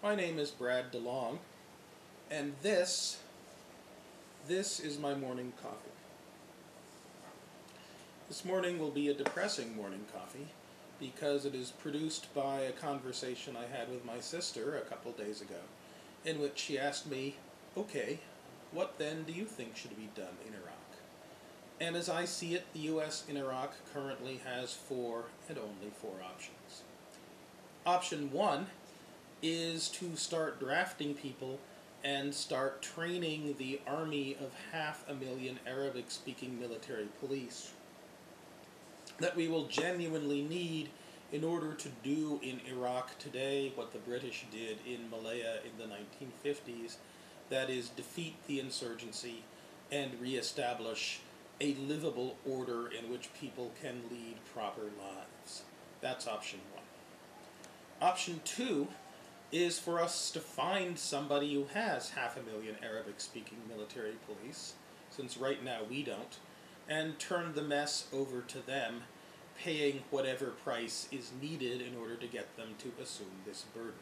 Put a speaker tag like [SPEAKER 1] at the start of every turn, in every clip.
[SPEAKER 1] My name is Brad DeLong, and this is my morning coffee. This morning will be a depressing morning coffee because it is produced by a conversation I had with my sister a couple days ago, in which she asked me, okay, what then do you think should be done in Iraq? And as I see it, the U.S. in Iraq currently has four and only four options. Option one is to start drafting people and start training the army of 500,000 Arabic-speaking military police that we will genuinely need in order to do in Iraq today what the British did in Malaya in the 1950s, that is, defeat the insurgency and reestablish a livable order in which people can lead proper lives. That's option one. Option two is for us to find somebody who has 500,000 Arabic-speaking military police, since right now we don't, and turn the mess over to them, paying whatever price is needed in order to get them to assume this burden.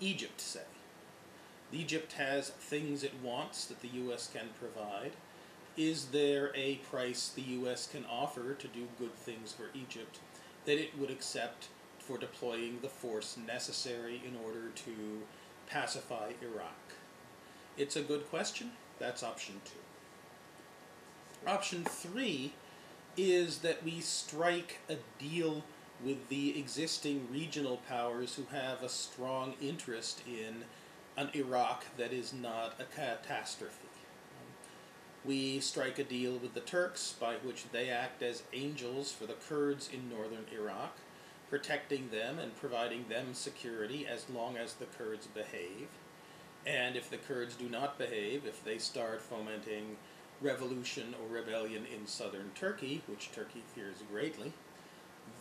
[SPEAKER 1] Egypt, say. Egypt has things it wants that the U.S. can provide. Is there a price the U.S. can offer to do good things for Egypt that it would accept for deploying the force necessary in order to pacify Iraq? It's a good question. That's option two. Option three is that we strike a deal with the existing regional powers who have a strong interest in an Iraq that is not a catastrophe. We strike a deal with the Turks by which they act as angels for the Kurds in northern Iraq, protecting them and providing them security as long as the Kurds behave. And if the Kurds do not behave, if they start fomenting revolution or rebellion in southern Turkey, which Turkey fears greatly,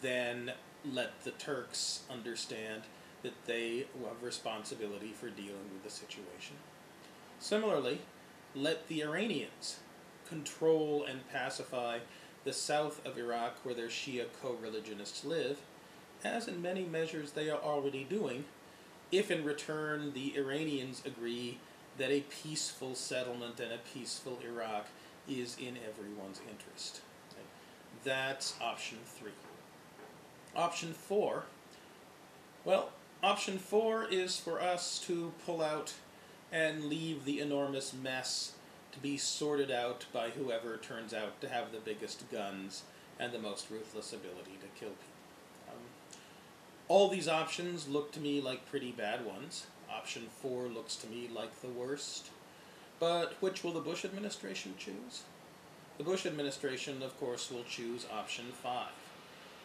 [SPEAKER 1] then let the Turks understand that they have responsibility for dealing with the situation. Similarly, let the Iranians control and pacify the south of Iraq where their Shia co-religionists live, as in many measures they are already doing, if in return the Iranians agree that a peaceful settlement and a peaceful Iraq is in everyone's interest. That's option three. Option four, well, option four is for us to pull out and leave the enormous mess to be sorted out by whoever turns out to have the biggest guns and the most ruthless ability to kill people. All these options look to me like pretty bad ones. Option four looks to me like the worst. But which will the Bush administration choose? The Bush administration, of course, will choose option five.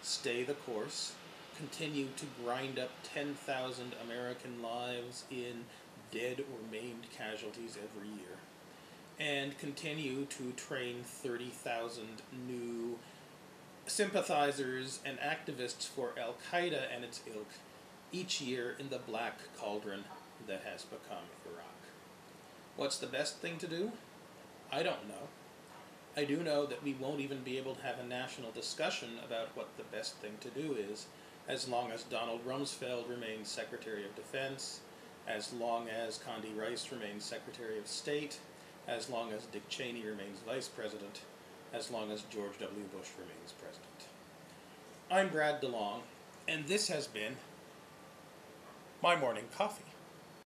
[SPEAKER 1] Stay the course, continue to grind up 10,000 American lives in dead or maimed casualties every year, and continue to train 30,000 new sympathizers and activists for Al-Qaeda and its ilk each year in the black cauldron that has become Iraq. What's the best thing to do? I don't know. I do know that we won't even be able to have a national discussion about what the best thing to do is, as long as Donald Rumsfeld remains Secretary of Defense, as long as Condi Rice remains Secretary of State, as long as Dick Cheney remains Vice President, as long as George W. Bush remains President. I'm Brad DeLong, and this has been my morning coffee.